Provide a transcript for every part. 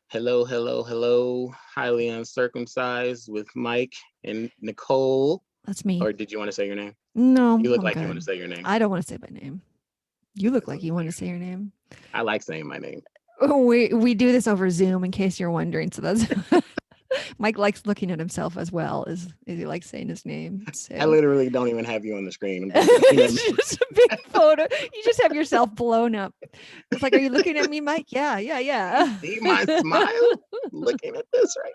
Hello, hello, hello. Highly uncircumcised with Mike and Nicole. That's me. Or did you want to say your name? No, You look I'm like you want to good. say your name. I don't want to say my name. You look That's like okay. you want to say your name. I like saying my name. Oh, we do this over Zoom in case you're wondering. So that's Mike likes looking at himself as well as he likes saying his name. I So literally don't even have you on the screen. I'm just looking at me. it's just a big photo. You just have yourself blown up. It's like, are you looking at me, Mike? Yeah, yeah, You yeah. see my smile looking at this right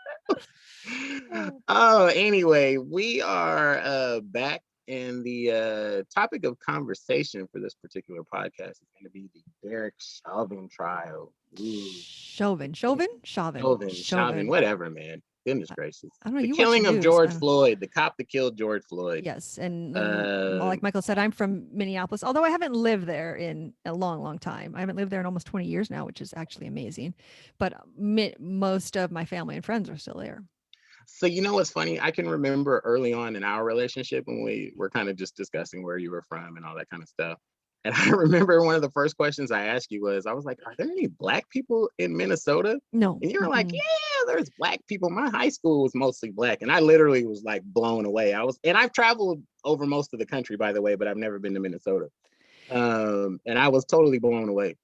now. Oh, anyway, we are back, and the topic of conversation for this particular podcast is going to be the Derek Chauvin trial. Ooh. Chauvin, Chauvin. whatever, man. Goodness gracious. I don't know. The You watch the killing of news. I George don't. Floyd, the cop that killed George Floyd. Yes, and Uh, like Michael said, I'm from Minneapolis. Although I haven't lived there in a long, long time. I haven't lived there in almost 20 years now, which is actually amazing. But most of my family and friends are still there. so you know what's funny? I can remember early on in our relationship when we were kind of just discussing where you were from and all that kind of stuff. And I remember one of the first questions I asked you was, I was like, "Are there any black people in Minnesota?" No. And you were like, Mm-mm. "Yeah, there's black people. My high school was mostly black." And I literally was like blown away. And I've traveled over most of the country, by the way, but I've never been to Minnesota. And I was totally blown away.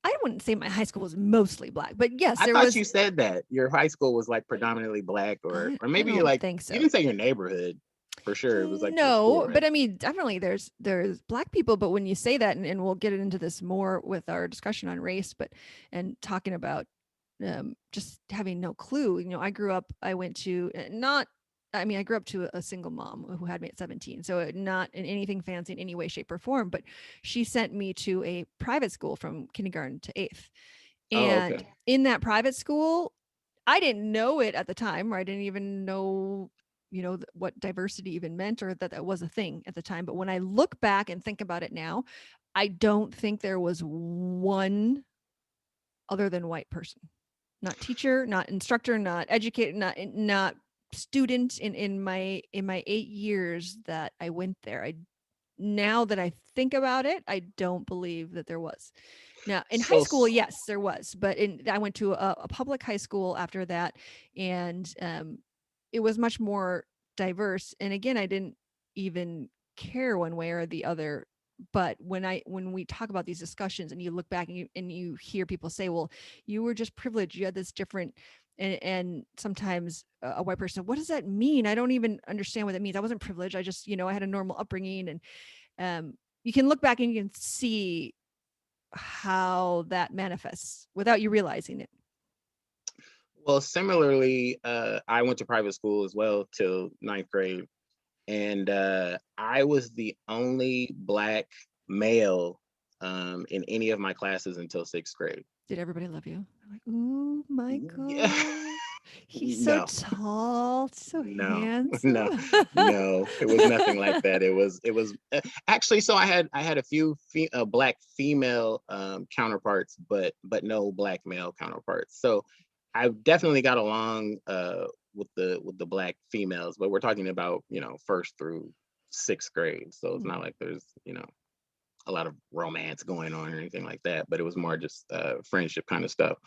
I wouldn't say my high school was mostly black, but yes, I there thought was. you said that your high school was like predominantly black, or I maybe you're don't like think you so. didn't say your neighborhood for sure. It was like your school, No, right? but I mean, definitely there's black people. But when you say that, and we'll get into this more with our discussion on race, but and talking about just having no clue. I grew up. I went to not. I mean, I grew up to a single mom who had me at 17, so not in anything fancy in any way, shape, or form. But she sent me to a private school from kindergarten to eighth, Oh, and okay. in that private school, I didn't know it at the time, or I didn't even know, what diversity even meant or that that was a thing at the time. But when I look back and think about it now, I don't think there was one other than white person, not teacher, not instructor, not educator, not student in my 8 years that I went there. I Now that I think about it, I don't believe that there was. Now, in high So school, yes, there was, but I went to a public high school after that, and it was much more diverse. And again, I didn't even care one way or the other. But when we talk about these discussions, and you look back and you hear people say, "Well, you were just privileged. You had this different." And sometimes a white person, what does that mean? I don't even understand what that means. I wasn't privileged. I just, I had a normal upbringing, and you can look back and you can see how that manifests without you realizing it. well, similarly, I went to private school as well till ninth grade, and I was the only black male in any of my classes until sixth grade. Did everybody love you? They're like, ooh, Yeah. Michael. He's so No, tall, so no, handsome. no, no. It was nothing like that. It was actually. So I had a few black female counterparts, but no black male counterparts. So I definitely got along with the black females, but we're talking about first through sixth grade. So it's not Mhm. like there's a lot of romance going on or anything like that. But it was more just friendship kind of stuff.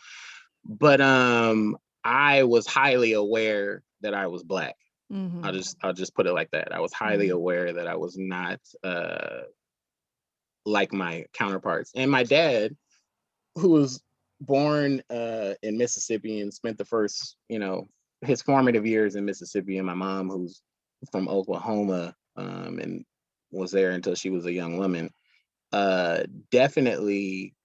But I was highly aware that I was black. I'll Mhm. just I'll just put it like that. I was highly Mhm. aware that I was not like my counterparts. And my dad, who was born in Mississippi and spent the first, his formative years in Mississippi, and my mom, who's from Oklahoma, and was there until she was a young woman, uh, definitely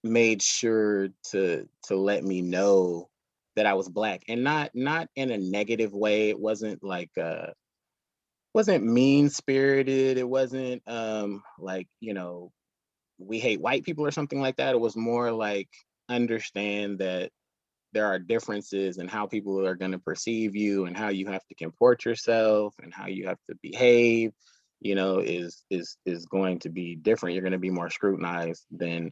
made sure to let me know that I was black, and not in a negative way. It wasn't mean spirited. It wasn't like we hate white people or something like that. It was more like understand that there are differences in how people are going to perceive you and how you have to comport yourself and how you have to behave. Is going to be different. You're going to be more scrutinized than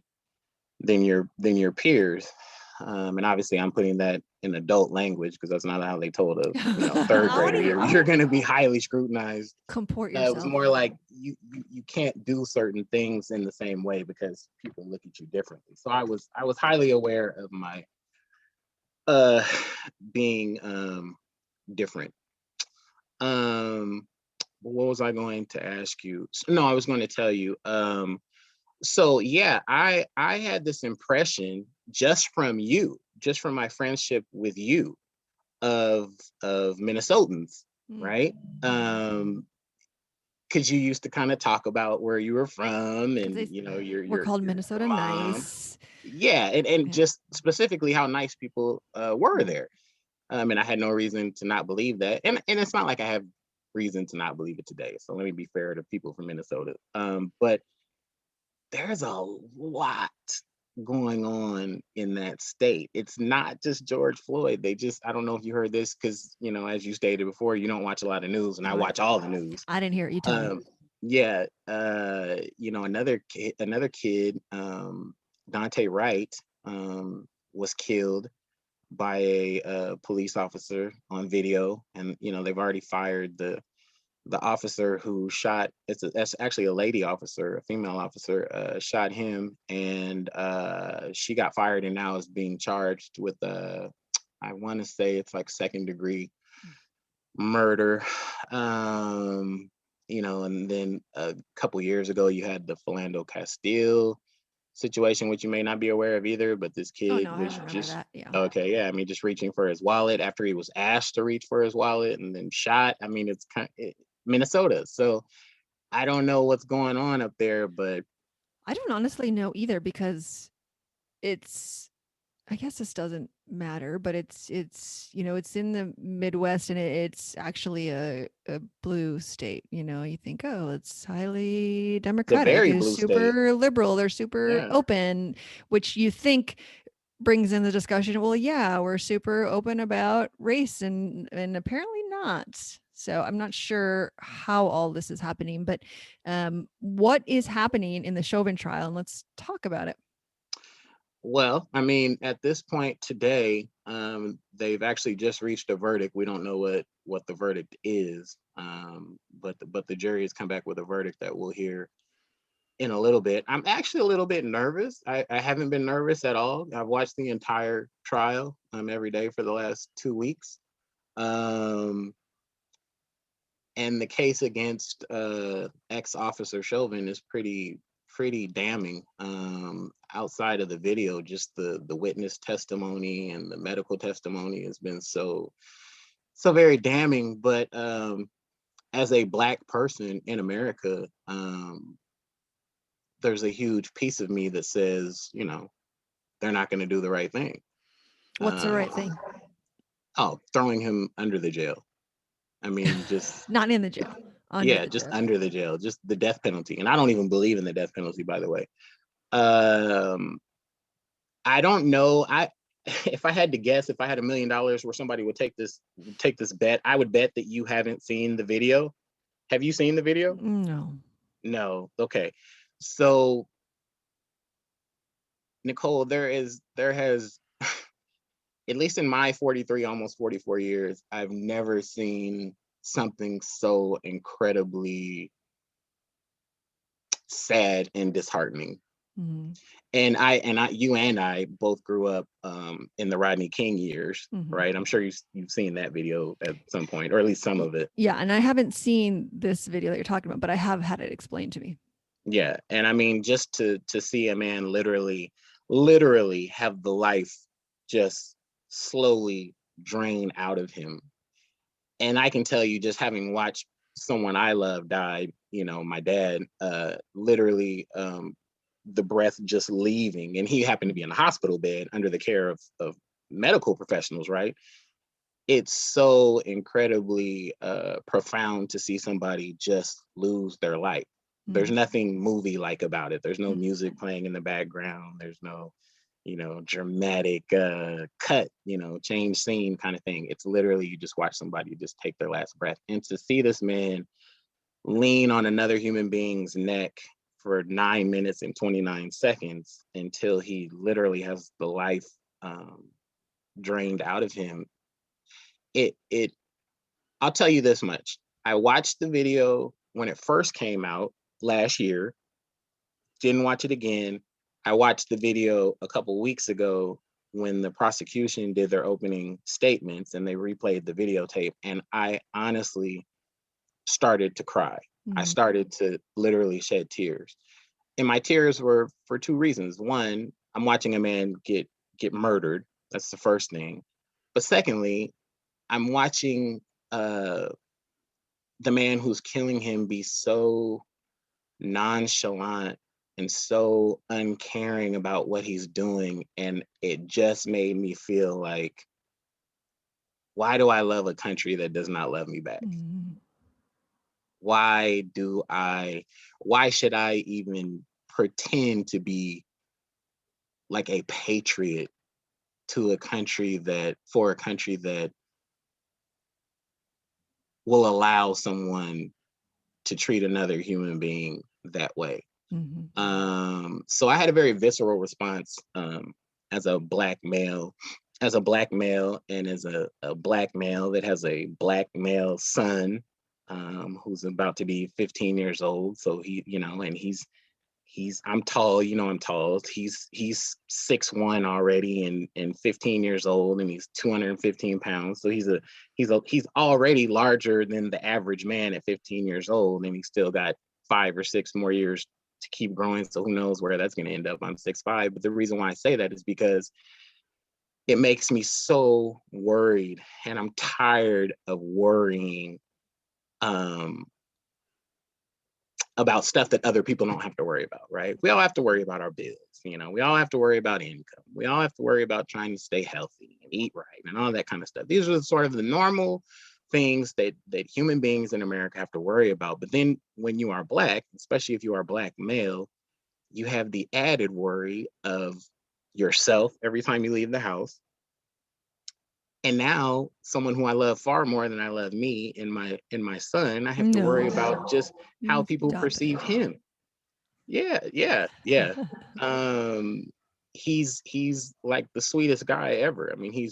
your peers. And obviously I'm putting that in adult language because that's not how they told a third How do grader, you you're going to be highly scrutinized. comport It was yourself? more like you can't do certain things in the same way because people look at you differently. So I was highly aware of my uh being different. um what was I going to ask you? No, I was going to tell you. So yeah, I had this impression just from you, just from my friendship with you, of Minnesotans, Mm. right? um because you used to kind of talk about where you were from, and They your We're called your Minnesota mom. nice. Yeah, and Yeah. just specifically how nice people were Mm. there. And I had no reason to not believe that, and it's not like I have reason to not believe it today, so let me be fair to people from Minnesota. But there's a lot going on in that state. It's not just George Floyd. They just, I don't know if you heard this, because as you stated before, you don't watch a lot of news, and I No, watch all the news. I didn't hear it. You tell me. Yeah, another kid, Dante Wright, was killed by a police officer on video, and they've already fired the officer who shot. That's actually a lady officer, a female officer, shot him, and she got fired and now is being charged with I want to say it's like second degree murder. And then a couple years ago you had the Philando Castile situation, which you may not be aware of either, but this Oh kid no, I was remember just, that. Yeah. okay, yeah, I mean, just reaching for his wallet after he was asked to reach for his wallet and then shot. I mean, it's Minnesota, so I don't know what's going on up there, but I don't honestly know either because it's I guess this doesn't matter, but it's in the Midwest and it's actually a blue state. You think, oh, it's highly it's a democratic, very it's blue state. super liberal, they're super Yeah, open, which you think brings in the discussion. Well, yeah, we're super open about race and apparently not. So I'm not sure how all this is happening, but what is happening in the Chauvin trial? And let's talk about it. well, I mean, at this point today, they've actually just reached a verdict. We don't know what the verdict is, but the jury has come back with a verdict that we'll hear in a little bit. I'm actually a little bit nervous. I haven't been nervous at all. I've watched the entire trial every day for the last 2 weeks. Um, and the case against ex-officer Chauvin is pretty damning. Outside of the video, just the witness testimony and the medical testimony has been so very damning. But as a Black person in America, there's a huge piece of me that says, they're not going to do the right thing. What's the Uh, right thing? oh, throwing him under the jail. I mean, just, Not in the jail, under yeah, the just jail. under the jail, just the death penalty. And I don't even believe in the death penalty, by the way. Um, I don't know. If I had to guess, if I had $1 million where somebody would take this bet, I would bet that you haven't seen the video. Have you seen the video? No. No. Okay. So Nicole, there has at least in my 43, almost 44 years, I've never seen something so incredibly sad and disheartening. Mhm. You and I both grew up in the Rodney King years, Mhm. right? I'm sure you've seen that video at some point, or at least some of it. Yeah, and I haven't seen this video that you're talking about, but I have had it explained to me. Yeah, and I mean, just to see a man literally have the life just slowly drain out of him. And I can tell you, just having watched someone I love die, my dad, literally, the breath just leaving, and he happened to be in a hospital bed under the care of medical professionals, right? It's so incredibly profound to see somebody just lose their life. There's Mm. nothing movie like about it. There's no Mm. music playing in the background. There's no, dramatic cut, change scene kind of thing. It's literally you just watch somebody just take their last breath. And to see this man lean on another human being's neck for 9 minutes and 29 seconds until he literally has the life um, drained out of him. It I'll tell you this much. I watched the video when it first came out last year, didn't watch it again. I watched the video a couple weeks ago when the prosecution did their opening statements and they replayed the videotape. And I honestly started to cry. I Mhm. started to literally shed tears. And my tears were for two reasons. One, I'm watching a man get murdered. That's the first thing. But secondly, I'm watching uh the man who's killing him be so nonchalant and so uncaring about what he's doing. And it just made me feel like, why do I love a country that does not love me back? Mhm. Why do I, why should I even pretend to be like a patriot to a country that, for a country that will allow someone to treat another human being that way? Mhm. So I had a very visceral response as a black male, and as a black male that has a black male son who's about to be 15 years old. So he, and I'm tall, I'm tall. He's 6'1" already and 15 years old and he's 215 pounds. So he's already larger than the average man at 15 years old, and he's still got 5 or 6 more years to keep growing. So who knows where that's going to end up. I'm 6'5". But the reason why I say that is because it makes me so worried, and I'm tired of worrying um about stuff that other people don't have to worry about, right? We all have to worry about our bills. We all have to worry about income. We all have to worry about trying to stay healthy and eat right and all that kind of stuff. These are sort of the normal things that human beings in America have to worry about. But then when you are black, especially if you are black male, you have the added worry of yourself every time you leave the house. And now someone who I love far more than I love me and my son, I have to worry about No. just how people Stop perceive it. him. Yeah, yeah, yeah. Um, he's like the sweetest guy ever. I mean, he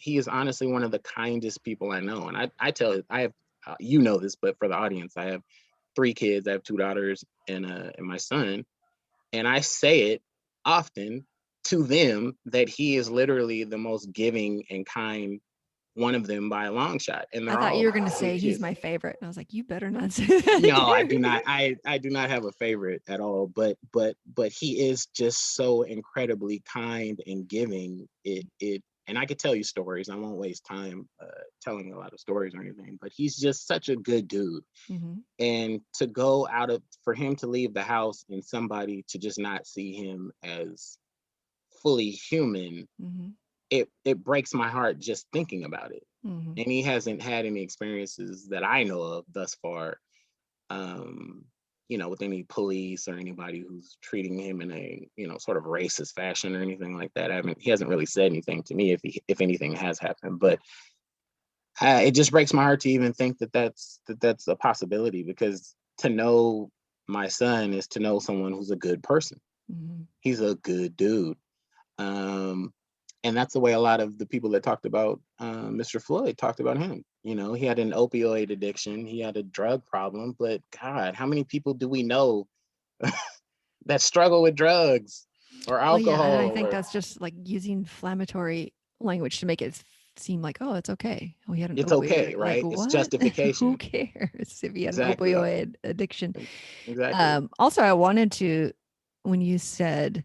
is honestly one of the kindest people I know. And I tell I have you know this, but for the audience, I have 3 kids. I have 2 daughters and my son, and I say it often to them that he is literally the most giving and kind one of them by a long shot, and I they're thought you all were gonna sweet say he's kids. my favorite. And I was like, you better not say No, I do not. that. I do not have a favorite at all. But he is just so incredibly kind and giving. And I could tell you stories. I won't waste time telling a lot of stories or anything. But he's just such a good dude. Mhm. And to go out of for him to leave the house and somebody to just not see him as fully human, Mhm. it breaks my heart just thinking about it. Mhm. And he hasn't had any experiences that I know of thus far, um, with any police or anybody who's treating him in a, sort of racist fashion or anything like that. He hasn't really said anything to me if anything has happened, but it just breaks my heart to even think that that's a possibility, because to know my son is to know someone who's a good person. Mhm. He's a good dude. Um, and that's the way a lot of the people that talked about Mr. Floyd talked about him. He had an opioid addiction, he had a drug problem, but God, how many people do we know that struggle with drugs or Well, yeah, and I alcohol think or that's just like using inflammatory language to make it seem like, oh, it's okay. Oh, he had an it's okay, opioid. Like, right? It's what? Who justification. cares if he had an Exactly. opioid addiction? Exactly. Also, I wanted to, when you said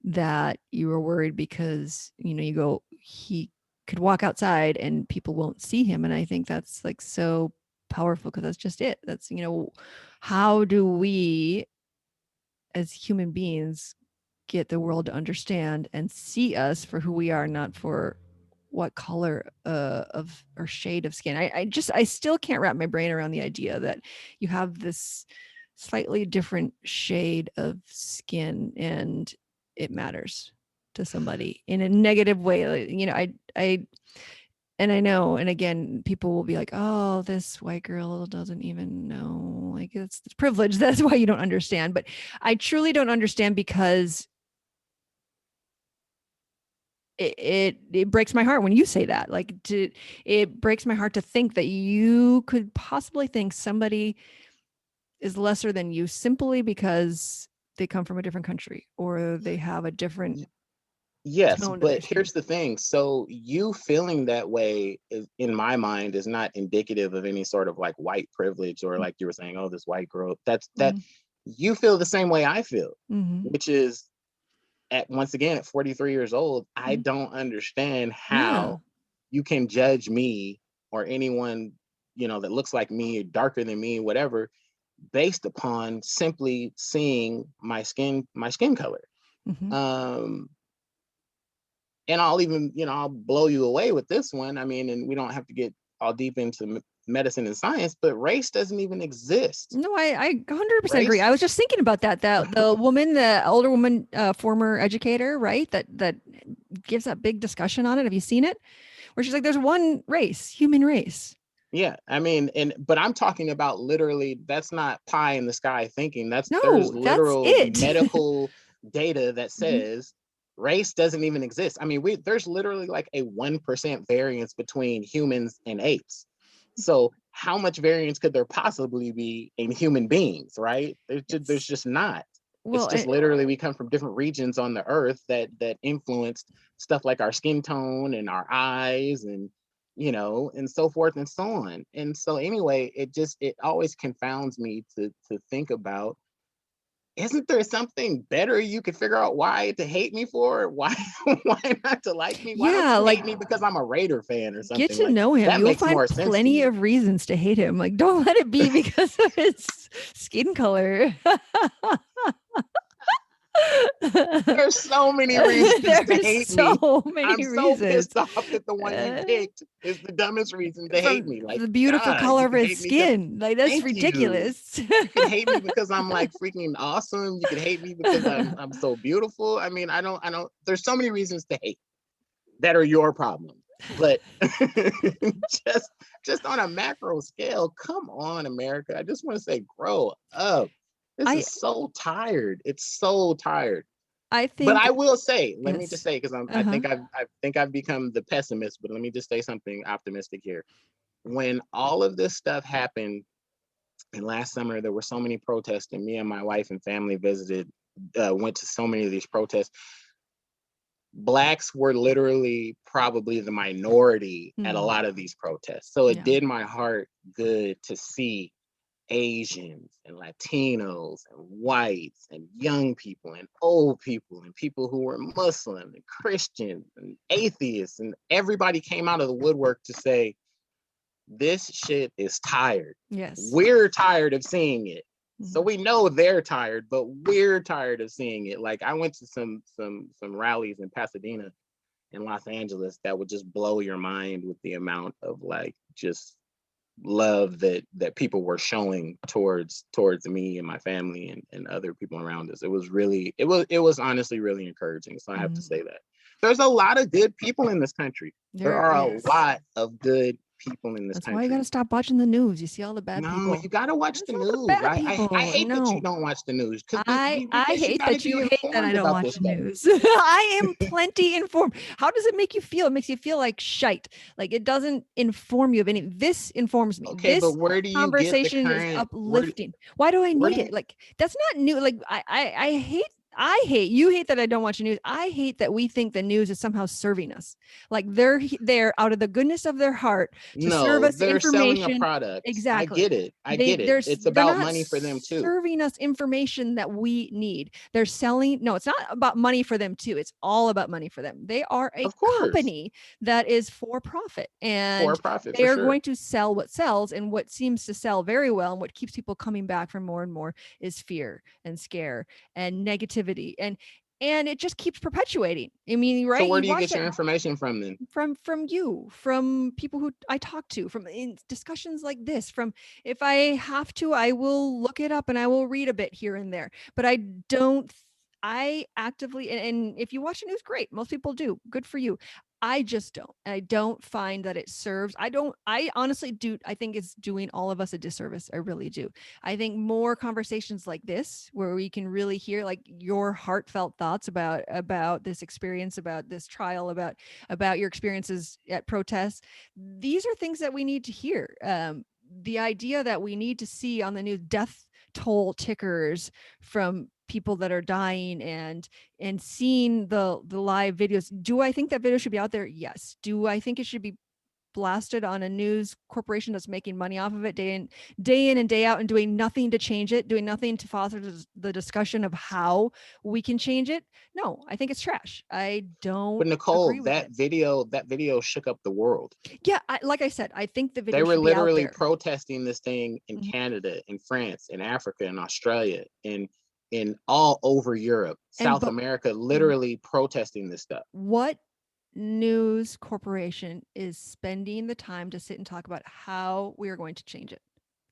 that you were worried because, you go, he could walk outside and people won't see him. And I think that's like so powerful because that's just it. That's, how do we as human beings get the world to understand and see us for who we are, not for what color of or shade of skin. I still can't wrap my brain around the idea that you have this slightly different shade of skin and it matters to somebody in a negative way. I and I know, and again, people will be like, "Oh, this white girl doesn't even know. Like it's privilege. That's why you don't understand." But I truly don't understand because it breaks my heart when you say that. Like, it breaks my heart to think that you could possibly think somebody is lesser than you simply because they come from a different country or they have a different Yes, tone to their but skin. here's the thing. So you feeling that way in my mind is not indicative of any sort of like white privilege or like you were saying, oh, this white girl. That Mm-hmm. you feel the same way I feel, Mm-hmm. which is at once again at 43 years old, I Mm-hmm. don't understand Yeah. how you can judge me or anyone, that looks like me, darker than me, whatever, based upon simply seeing my skin color. Mm-hmm. Um, and I'll even, I'll blow you away with this one. I mean, and we don't have to get all deep into medicine and science, but race doesn't even exist. No, I 100% agree. Race, I was just thinking about that. The older woman, former educator, right? That gives that big discussion on it. Have you seen it? Where she's like, "There's one race, human race." yeah. I mean, but I'm talking about literally. That's not pie in the sky thinking. There's No, that's literal it. medical data that Mhm. says race doesn't even exist. I mean, there's literally like a 1% variance between humans and apes. So how much variance could there possibly be in human beings, right? There's It's just not. It's well, just literally we come from different regions on the earth that influenced stuff like our skin tone and our eyes and and so forth and so on. And so anyway, it always confounds me to think about, isn't there something better you could figure out why to hate me for? Why why not to like me? Why don't yeah, you like hate me because I'm a Raider fan or get something? to Like know him. that You'll makes find more sense to plenty me. of reasons to hate him. Like, don't let it be because of his skin color. There's so many reasons to There's hate me. so many I'm so reasons. pissed off that the one you Uh, picked is the dumbest reason to hate from me. Like, the beautiful God, color you of could his hate me because skin. Like, that's thank you. ridiculous. You could hate me because I'm like freaking awesome. You could hate me because I'm so beautiful. I mean, I don't there's so many reasons to hate that are your problem. But just just on a macro scale, come on, America. I just want to say grow up. This I is so tired. It's so tired. I But think I will say, let me just yes. say, because I Uh-huh. think I've become the pessimist, but let me just say something optimistic here. When all of this stuff happened, and last summer there were so many protests, and me and my wife and family went to so many of these protests. Blacks were literally probably the minority at a Mm, lot of these protests. So it yeah. did my heart good to see Asians and Latinos and whites and young people and old people and people who were Muslim and Christian and atheists, and everybody came out of the woodwork to say, this shit is tired. Yes. We're tired of seeing it. So Mhm. we know they're tired, but we're tired of seeing it. Like I went to some rallies in Pasadena in Los Angeles that would just blow your mind with the amount of like just love that people were showing towards me and my family and other people around us. It was really it was honestly really encouraging. So I have to Mhm. say that there's a lot of good people in this country. There There are a is. lot of good people in this That's why you got to country. stop watching the news. You see all the bad No, people. you gotta watch That's the all the news. bad I people. hate that you No. don't watch the news I because you hate gotta that you be hate that I informed don't about watch this the stuff. news. I am plenty informed. How does it make you feel? It makes you feel like shite. Like it doesn't inform you of any. This informs me. Okay, but This where do you get the conversation is current uplifting. Why do I where need do you it? Like that's not new. Like I hate you hate that I don't watch the news. I hate that we think the news is somehow serving us. Like they're there out of the goodness of their heart to serve No, us they're selling a information. product. I Exactly. get it. I They get it. they're It's they're about not money for them too. serving us information that we need. They're selling. No, it's not about money for them too. It's all about money for them. They are a Of course. company that is for profit, For and profit they for are sure. going to sell what sells, and what seems to sell very well and what keeps people coming back for more and more is fear and scare and negativity, and it just keeps perpetuating. I mean, So right? where You do you watch get that your information from then? from you, from people who I talk to, from in discussions like this, from if I have to, I will look it up and I will read a bit here and there. But I don't I actively and if you watch the news, great. Most people do. Good for you. I just don't. I don't find that it serves. I honestly do. I think it's doing all of us a disservice. I really do. I think more conversations like this, where we can really hear like your heartfelt thoughts about this experience, about this trial, about your experiences at protests. These are things that we need to hear. The idea that we need to see on the news death toll tickers from people that are dying and seeing the live videos. Do I think that video should be out there? Yes. Do I think it should be blasted on a news corporation that's making money off of it day in and day out and doing nothing to change it, doing nothing to foster the discussion of how we can change it? No, I think it's trash. I don't But Nicole, agree with it. that video shook up the world. Yeah, like I said, I think the They video were should be out literally there. protesting this thing in Mhm. Canada, in France, in Africa, in Australia, in all over Europe, And South but America, mhm. literally protesting this stuff. What news corporation is spending the time to sit and talk about how we are going to change it?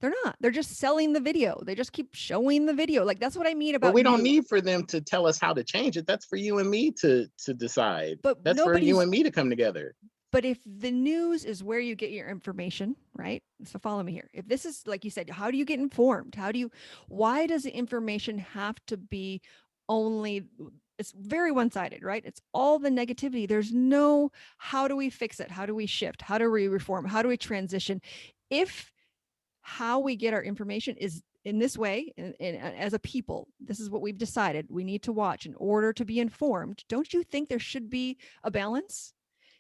They're not. They're just selling the video. They just keep showing the video. Like that's what I mean But about we don't news. need for them to tell us how to change it. That's for you and me to decide. But That's for you nobody's and me to come together. but if the news is where you get your information, right? So follow me here. If this is like you said, how do you get informed? Why does the information have to be only it's very one-sided, right? It's all the negativity. There's no how do we fix it? How do we shift? How do we reform? How do we transition? If how we get our information is in this way, and as a people, this is what we've decided we need to watch in order to be informed. Don't you think there should be a balance?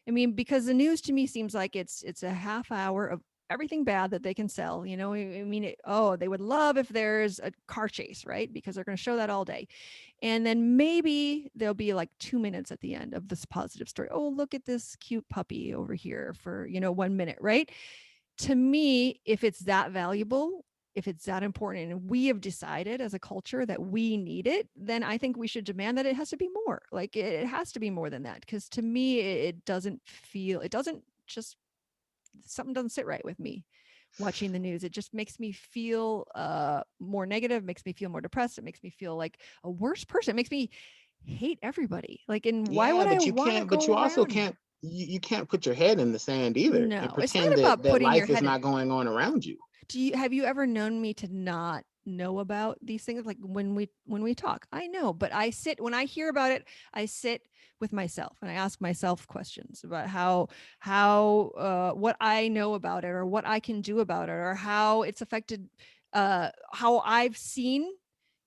I mean, because the news to me seems like it's a half hour of everything bad that they can sell. I mean, oh, they would love if there's a car chase, right? Because they're going to show that all day. And then maybe there'll be like 2 minutes at the end of this positive story. Oh, look at this cute puppy over here for, 1 minute, right? To me, if it's that valuable, if it's that important, and we have decided as a culture that we need it, then I think we should demand that it has to be more. Like it has to be more than that. Because to me, it doesn't just, something doesn't sit right with me watching the news. It just makes me feel more negative, makes me feel more depressed. It makes me feel like a worse person. It makes me hate everybody. Like, and why Yeah, would I but you want to can't. But you go also around? can't. You can't put your head in the sand either and No, it's not pretend that about putting your life is head in. not going on around you. Have you ever known me to not know about these things? Like when we talk, I know, but I sit when I hear about it, I sit with myself and I ask myself questions about how what I know about it or what I can do about it or how it's affected, how I've seen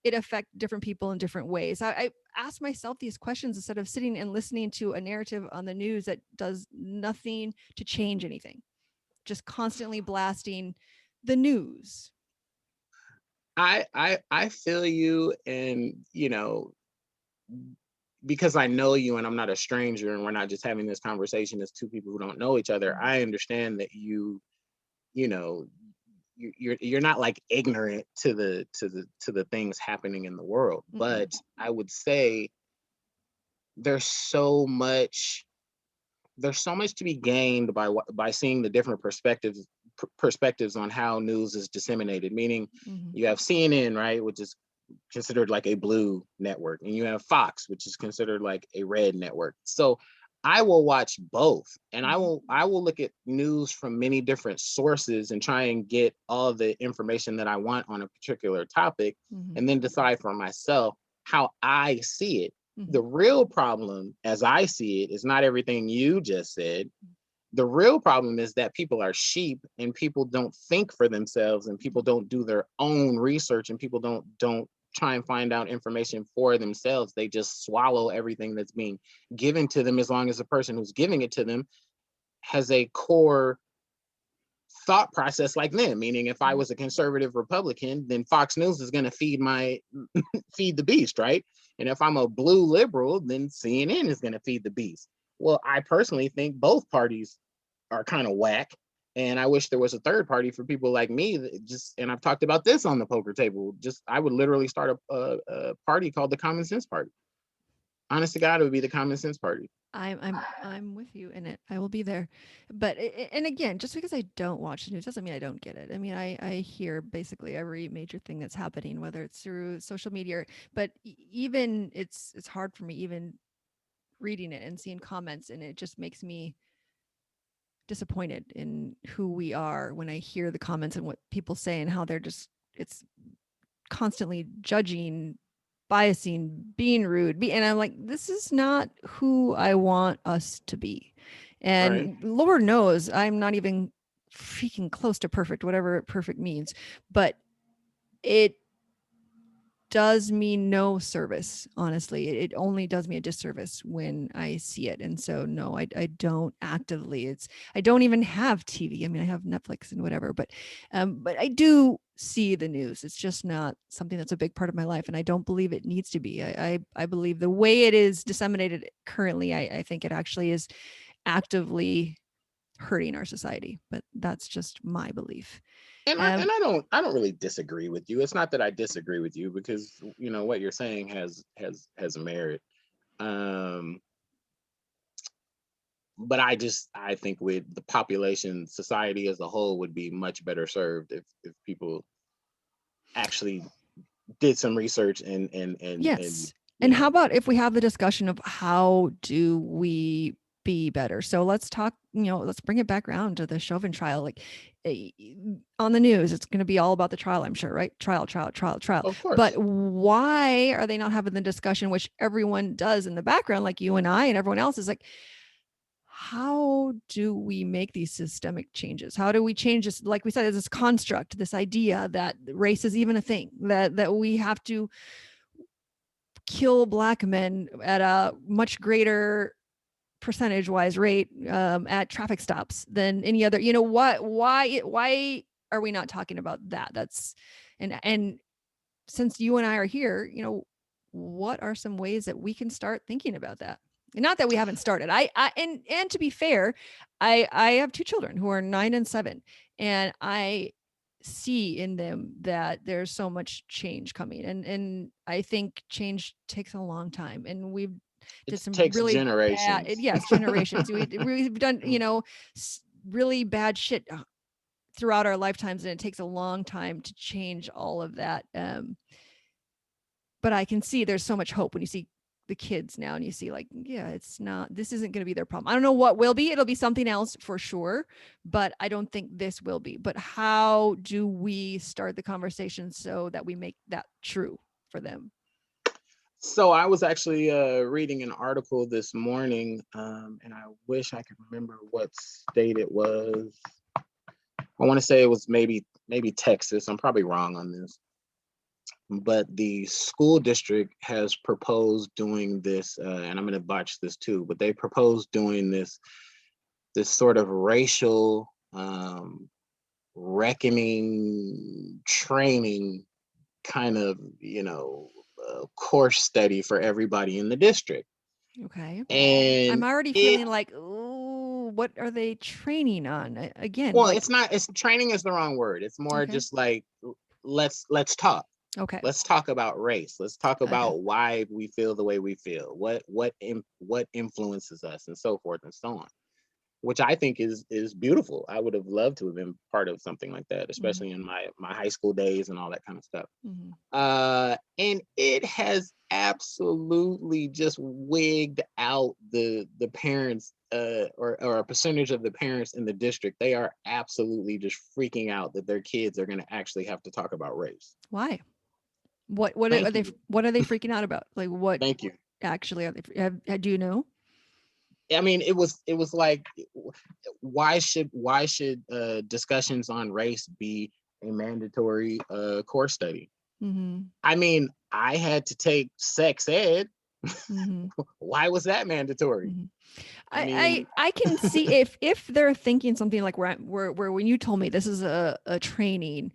it affect different people in different ways. I ask myself these questions instead of sitting and listening to a narrative on the news that does nothing to change anything, just constantly blasting the news. I feel you, and because I know you and I'm not a stranger, and we're not just having this conversation as two people who don't know each other. Mhm. I understand that you know you're not like ignorant to the things happening in the world, Mm-mm. but I would say there's so much there's so much to be gained by seeing the different perspectives on how news is disseminated. Meaning, Mhm. you have CNN, right, which is considered like a blue network, and you have Fox, which is considered like a red network. So I will watch both, and I Mhm. will I will look at news from many different sources and try and get all the information that I want on a particular topic, Mhm. and then decide for myself how I see it. Mhm. The real problem, as I see it, is not everything you just said. The real problem is that people are sheep, and people don't think for themselves, and people don't do their own research, and people don't try and find out information for themselves. They just swallow everything that's being given to them, as long as the person who's giving it to them has a core thought process like them. Meaning, if I Mhm. was a conservative Republican, then Fox News is going to feed the beast, right? And if I'm a blue liberal, then CNN is going to feed the beast. Well, I personally think both parties are kind of whack. And I wish there was a third party for people like me that just, and I've talked about this on the poker table. Just, I would literally start a party called the Common Sense Party. Honest to God, it would be the Common Sense Party. I'm with you in it. I will be there. But and again, just because I don't watch the news doesn't mean I don't get it. I mean, I hear basically every major thing that's happening, whether it's through social media, but even it's hard for me even reading it and seeing comments, and it just makes me disappointed in who we are when I hear the comments and what people say and how they're just, it's constantly judging, biasing, being rude. And I'm like, this is not who I want us to be. Right. And Lord knows I'm not even freaking close to perfect, whatever perfect means. But it does me no service, honestly. It only does me a disservice when I see it. And so, no, I don't actively. I don't even have TV. I mean, I have Netflix and whatever, but I do see the news. It's just not something that's a big part of my life, and I don't believe it needs to be. I believe the way it is disseminated currently, I think it actually is actively hurting our society. But that's just my belief. And Um, I don't really disagree with you. It's not that I disagree with you, because you know what you're saying has merit. Um, but I think with the population, society as a whole would be much better served if people actually did some research and Yes. you And how know. about if we have the discussion of how do we be better? So let's talk, let's bring it back around to the Chauvin trial. Like eh, on the news, it's going to be all about the trial, I'm sure, right? Trial, trial, trial, trial. Of But course. why are they not having the discussion, which everyone does in the background, like you and I and everyone else, is like, how do we make these systemic changes? How do we change this? Like we said, this construct, this idea that race is even a thing, that we have to kill black men at a much greater percentage wise rate at traffic stops than any other. Why are we not talking about that? That's and since you and I are here, what are some ways that we can start thinking about that? Not that we haven't started. And to be fair, I have two children who are 9 and 7, and I see in them that there's so much change coming, and I think change takes a long time, and we've It did some takes really bad, generations. yes, generations. We've done, really bad shit throughout our lifetimes, and it takes a long time to change all of that. But I can see there's so much hope when you see the kids now, and you see, like, yeah, it's not, this isn't going to be their problem. I don't know what will be. It'll be something else for sure, but I don't think this will be. But how do we start the conversation so that we make that true for them? So I was actually reading an article this morning, and I wish I could remember what state it was. I want to say it was maybe Texas. I'm probably wrong on this, but the school district has proposed doing this, and I'm going to botch this too. But they proposed doing this sort of racial reckoning training kind of course study for everybody in the district. Okay. I'm And already it feeling like, oh, what are they training on? Again, well, like, it's not, it's training is the wrong word. It's more okay. just like, let's talk. Okay. Let's talk about race. Let's talk Okay. about why we feel the way we feel. What influences us, and so forth and so on. Which I think is beautiful. I would have loved to have been part of something like that, Mm-hmm. especially in my high school days and all that kind of stuff. Mm-hmm. And it has absolutely just wigged out the parents, or a percentage of the parents in the district. They are absolutely just freaking out that their kids are going to actually have to talk about race. Why? What are Thank they? you. What are they freaking out about? Like, what Thank you. actually are they? Do you know? I mean, it was like, why should discussions on race be a mandatory course study? Mm-hmm. I mean, I had to take sex ed. Mm-hmm. Why was that mandatory? Mm-hmm. I mean, I can see if they're thinking something like where when you told me this is a training,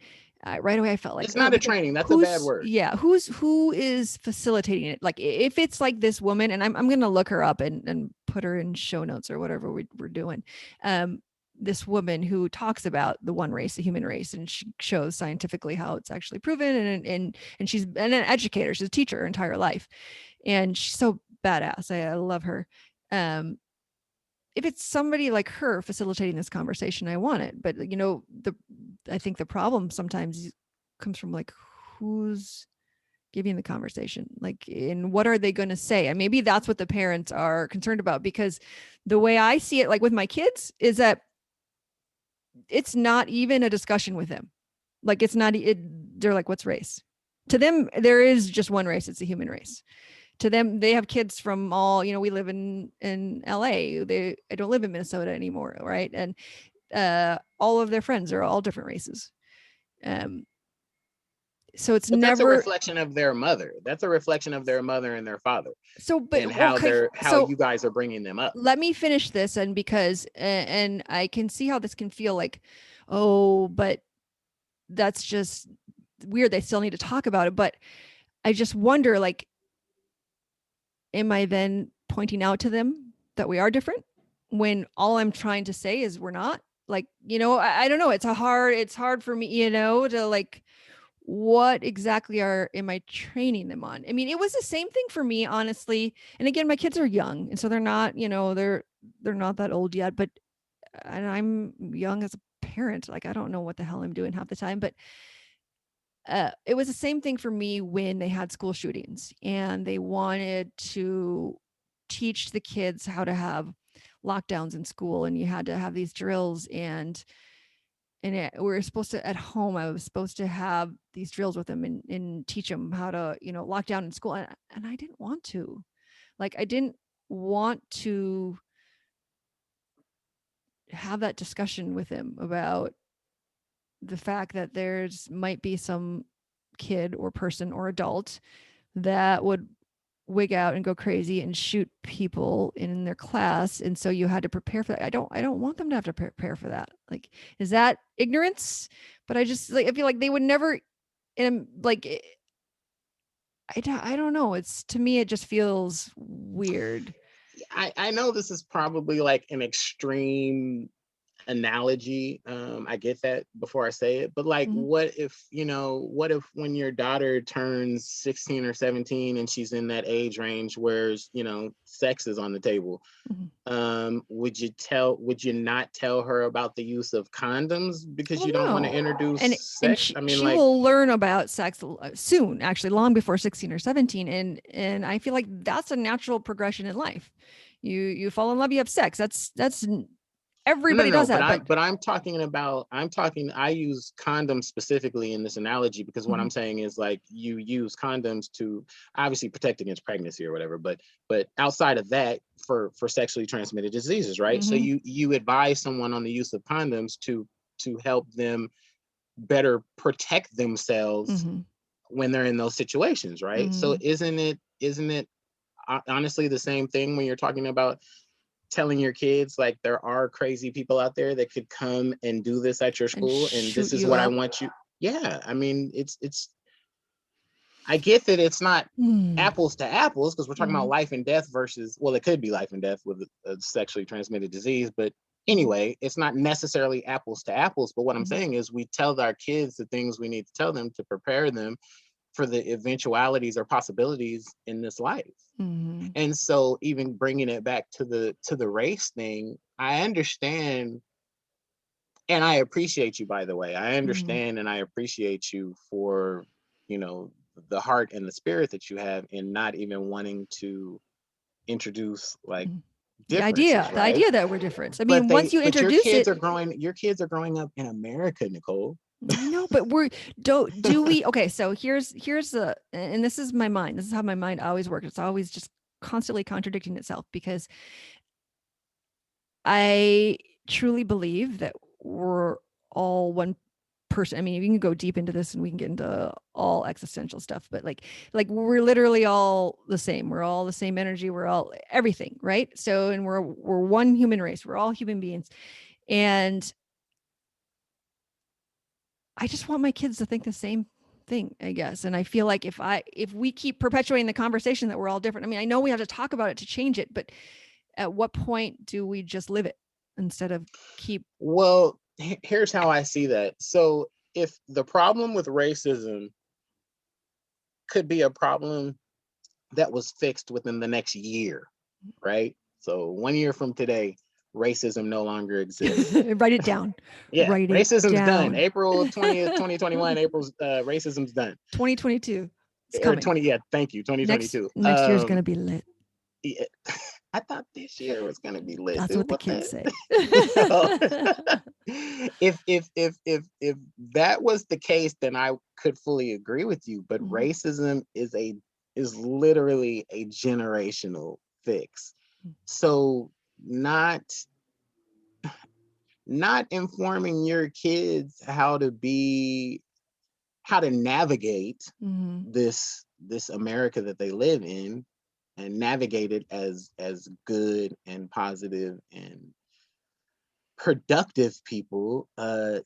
right away I felt like, it's oh, not a because training. That's a bad word. who is facilitating it? Like, if it's like this woman, and I'm gonna look her up and put her in show notes or whatever we're doing. Um, this woman who talks about the one race, the human race, and she shows scientifically how it's actually proven, and she's an educator, she's a teacher her entire life, and she's so badass. I love her. Um, if it's somebody like her facilitating this conversation, I want it. But I think the problem sometimes comes from, like, who's giving the conversation? Like, and what are they going to say? And maybe that's what the parents are concerned about, because the way I see it, like with my kids, is that it's not even a discussion with them. Like, it's not, they're like, what's race? To them, there is just one race. It's the human race. To them, they have kids from all, we live in LA. I don't live in Minnesota anymore. Right. And all of their friends are all different races. So it's But that's a never, reflection of their mother. That's a reflection of their mother and their father, so, but and okay. how So you guys are bringing them up. let me finish this. And because, and I can see how this can feel like, oh, but that's just weird. They still need to talk about it. But I just wonder, like, am I then pointing out to them that we are different when all I'm trying to say is we're not? Like, I don't know. It's hard for me, to like, what exactly am I training them on? I mean, it was the same thing for me, honestly. And again, my kids are young, and so they're not, they're not that old yet, but and I'm young as a parent. Like, I don't know what the hell I'm doing half the time, but it was the same thing for me when they had school shootings and they wanted to teach the kids how to have lockdowns in school, and you had to have these drills, and we were supposed to, at home, I was supposed to have these drills with them and teach them how to, lock down in school. And I didn't want to, like, I didn't want to have that discussion with him about the fact that there's might be some kid or person or adult that would wig out and go crazy and shoot people in their class, and so you had to prepare for that. I don't want them to have to prepare for that. Like, is that ignorance? But I just, like, I feel like they would never, and like, I don't know, it's, to me, it just feels weird. I know this is probably like an extreme analogy. I get that before I say it, but like, Mhm. what if when your daughter turns 16 or 17 and she's in that age range where, sex is on the table, Mhm. would you not tell her about the use of condoms because Well, you don't want to no. introduce And sex? she, I mean, she like, will learn about sex soon, actually, long before 16 or 17. And I feel like that's a natural progression in life. You fall in love, you have sex. That's no, everybody no, does but that, but I use condoms specifically in this analogy because what I'm Mhm. saying is, like, you use condoms to obviously protect against pregnancy or whatever, but outside of that, for sexually transmitted diseases, right? So Mhm. you advise someone on the use of condoms to help them better protect themselves Mhm. when they're in those situations, right? So Mhm. isn't it honestly the same thing when you're talking about telling your kids, like, there are crazy people out there that could come and do this at your And school, and shoot this is you what I up. want you. Yeah, I mean, it's I get that it's not Mm. apples to apples because we're talking about Mhm. life and death versus, well, it could be life and death with a sexually transmitted disease, but Mhm. anyway, it's not necessarily apples to apples. But what I'm Mhm. saying is we tell our kids the things we need to tell them to prepare them for the eventualities or possibilities in this life. Mhm. And so, even bringing it back to the race thing, I understand, and I appreciate you, by the way. I Mhm. understand and I appreciate you for, you know, the heart and the spirit that you have in not even wanting to introduce, like, Mhm. differences, The right? idea that we're different. I mean, once you But introduce it, your kids are growing up in America, Nicole. I know, but do we, okay, so here's the, and this is my mind. This is how my mind always works. It's always just constantly contradicting itself, because I truly believe that we're all one person. I mean, we can go deep into this and we can get into all existential stuff, but like we're literally all the same. We're all the same energy. We're all everything, right? So, and we're one human race. We're all human beings. And I just want my kids to think the same thing, I guess. And I feel like if we keep perpetuating the conversation that we're all different, I mean, I know we have to talk about it to change it, but at what point do we just live it instead of keep Well, here's how I see that. So, if the problem with racism could be a problem that was fixed within the next year, right? So 1 year from today, racism no longer exists. write it down. Yeah, Write it racism's done. down. April 20th, 2021, April's racism's done. 2022. It's or coming. 20, yeah, thank you, Next 2022. next year's gonna be lit. Yeah, I thought this year was gonna be lit, That's dude. what the What kids the say. no. If that was the case, then I could fully agree with you. But Mhm. racism is literally a generational fix. Mm. So not not informing your kids how to navigate Mhm. this America that they live in and navigate it as good and positive and productive people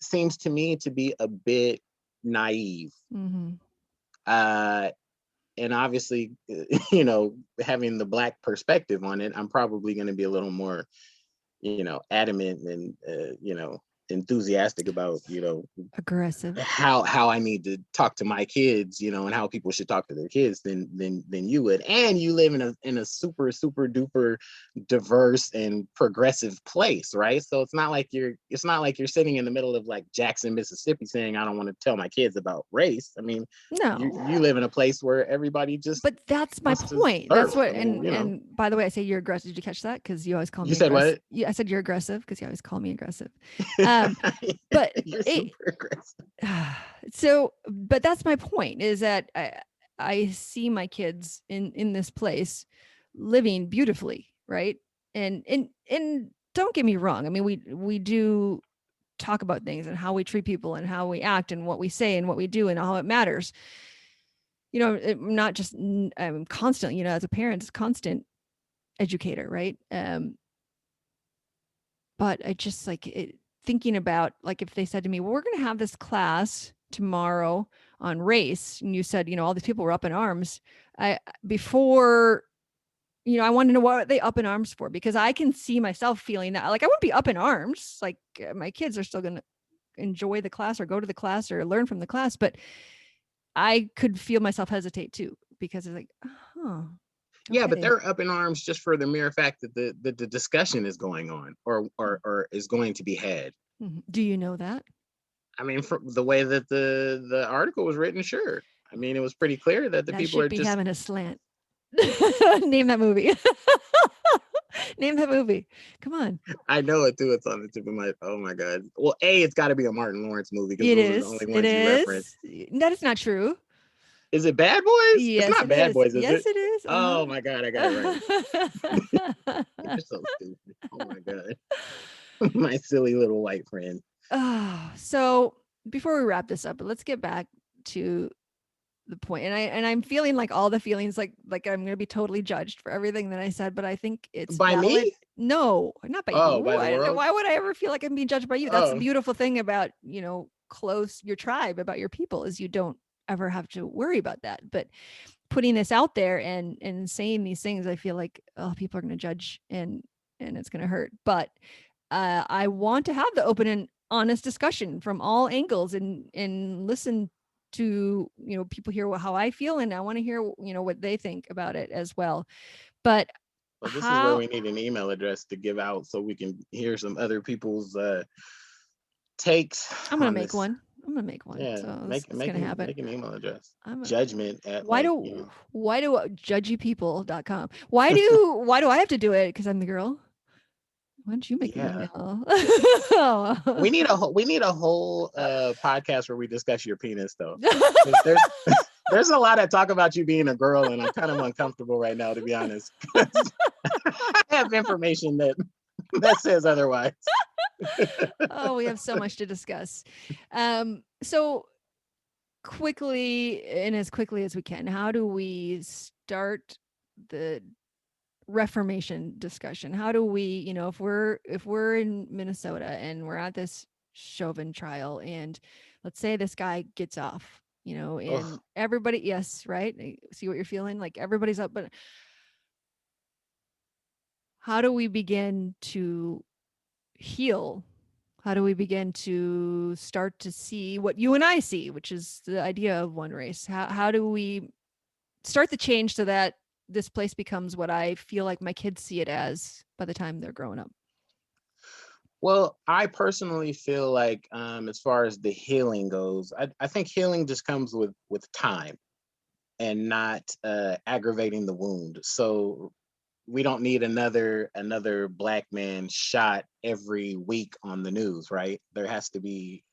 seems to me to be a bit naive. Mhm. Uh, and obviously, having the Black perspective on it, I'm probably going to be a little more, adamant and, enthusiastic about, Aggressive. how I need to talk to my kids, and how people should talk to their kids than you would. And you live in a super super duper diverse and progressive place, right? So it's not like you're sitting in the middle of like Jackson, Mississippi, saying I don't want to tell my kids about race. I mean, you No. you live in a place where everybody just But that's my wants to point. That's surf. I what mean, and by the way, I say you're aggressive. Did you catch that? Because you always call you me said aggressive. what? Yeah, I said you're aggressive because you always call me aggressive. Um, but You're it super aggressive. but that's my point is that I see my kids in this place living beautifully, right? And don't get me wrong. I mean, we do talk about things and how we treat people and how we act and what we say and what we do and how it matters. Not just constant, as a parent, it's constant educator, right? But I just like thinking about like if they said to me, well, we're going to have this class tomorrow on race, and you said, all these people were up in arms. I before I want to know what are they up in arms for, because I can see myself feeling that like I wouldn't be up in arms. Like my kids are still going to enjoy the class or go to the class or learn from the class, but I could feel myself hesitate too because it's like, oh, Yeah, but okay. they're up in arms just for the mere fact that the discussion is going on or is going to be had. Mhm. Do you know that? I mean, from the way that the article was written, sure. I mean, it was pretty clear that the That people should are be just. having a slant. Name that movie. Name that movie. Come on. I know it too. It's on the tip of my. Oh my god. Well, it's got to be a Martin Lawrence movie because It those are the is. only It ones you reference. is. That is not true. Is it Bad Boys? It's Yes, not it Bad is. Boys, is Yes, it? it is. Oh my god, I got it right. Uh-huh. You're so stupid. Oh my god, my silly little white friend. So before we wrap this up, let's get back to the point. And I'm feeling like all the feelings like I'm gonna be totally judged for everything that I said, but I think it's By valid. me? No, not by Oh, you. by the world? Why would I ever feel like I'm being judged by you? That's the Oh, beautiful thing about, close your tribe, about your people, is you don't ever have to worry about that. But putting this out there and saying these things, I feel like, oh, people are gonna judge and it's gonna hurt. But I want to have the open and honest discussion from all angles and listen to people hear how I feel, and I want to hear what they think about it as well. But well, this is where how we need an email address to give out so we can hear some other people's takes I'm gonna on make this. one. I'm gonna make one. Yeah, So make it's gonna happen. make an email address. I'm a, Judgment at why like do why do judgypeople.com? Why do I have to do it? Because I'm the girl. Why don't you make the yeah. email? We need a whole podcast where we discuss your penis though. There's there's a lot of talk about you being a girl, and I'm kind of uncomfortable right now, to be honest. I have information that says otherwise. Oh, we have so much to discuss. So quickly and as quickly as we can, how do we start the reformation discussion? How do we, if we're in Minnesota and we're at this Chauvin trial, and let's say this guy gets off, Ugh. and everybody, yes, right? See what you're feeling? Like everybody's up, but how do we begin to heal? How do we begin to start to see what you and I see, which is the idea of one race? How do we start the change so that this place becomes what I feel like my kids see it as by the time they're growing up? Well, I personally feel like as far as the healing goes, I think healing just comes with time. and not aggravating the wound. So we don't need another black man shot every week on the news, right? There has to be,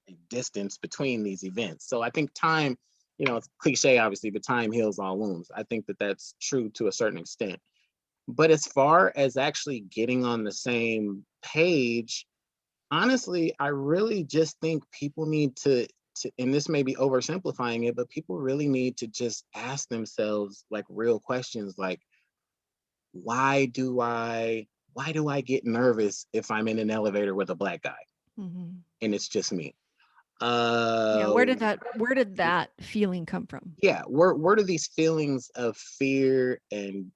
a distance between these events. So I think time, it's cliche, obviously, but time heals all wounds. I think that that's true to a certain extent. But as far as actually getting on the same page, honestly, I really just think people need to, and this may be oversimplifying it, but people really need to just ask themselves like real questions like, why do I get nervous if I'm in an elevator with a black guy Mhm. and it's just me? Yeah, Uh where did that feeling come from? yeah, where do these feelings of fear and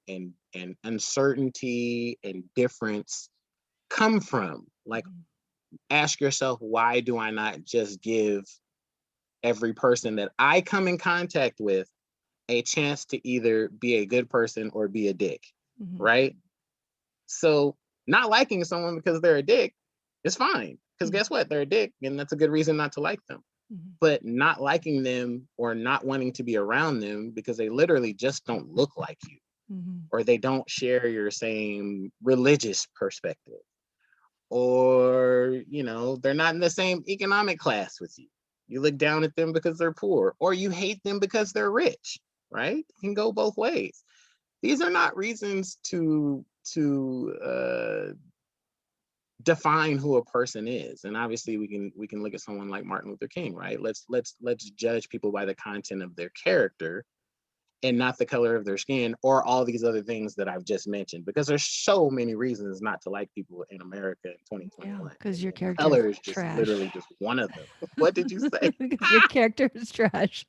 uncertainty and difference come from? Like, Mhm. ask yourself, why do I not just give every person that I come in contact with a chance to either be a good person or be a dick, Mhm. right? So not liking someone because they're a dick is fine. Because Mhm. guess what? They're a dick, and that's a good reason not to like them. Mhm. But not liking them or not wanting to be around them because they literally just don't look like you, Mhm. or they don't share your same religious perspective, or they're not in the same economic class with you. You look down at them because they're poor, or you hate them because they're rich, right? It can go both ways. These are not reasons to define who a person is. And obviously we can look at someone like Martin Luther King, right? Let's judge people by the content of their character and not the color of their skin or all these other things that I've just mentioned, because there's so many reasons not to like people in America in Yeah, 2021, because your and character is color is just trash. literally just one of them. What did you say? Because your character is trash.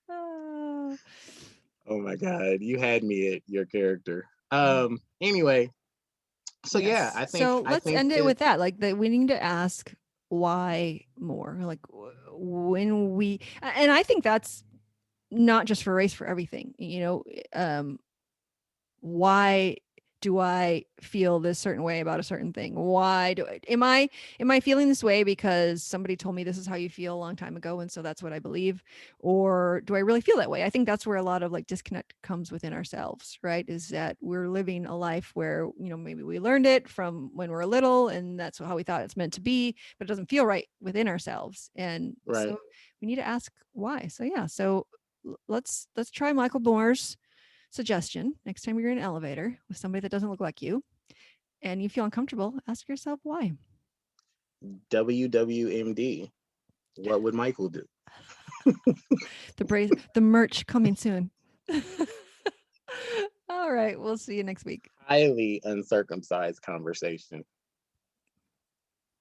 Oh. Oh my god, you had me at your character. Mhm. Anyway, so yeah, Yes. I think So I let's think end it that with that. Like that we need to ask why more. Like when we and I think that's not just for race, for everything. Why do I feel this certain way about a certain thing? Why do I am I feeling this way because somebody told me this is how you feel a long time ago and so that's what I believe? Or do I really feel that way? I think that's where a lot of like disconnect comes within ourselves, right? Is that we're living a life where, maybe we learned it from when we're little and that's how we thought it's meant to be, but it doesn't feel right within ourselves. And right. so we need to ask why. So yeah, so let's try Michael Moore's suggestion: next time you're in an elevator with somebody that doesn't look like you and you feel uncomfortable, ask yourself why. WWMD. What would Michael do? The merch coming soon. All right, we'll see you next week. Highly uncircumcised conversation.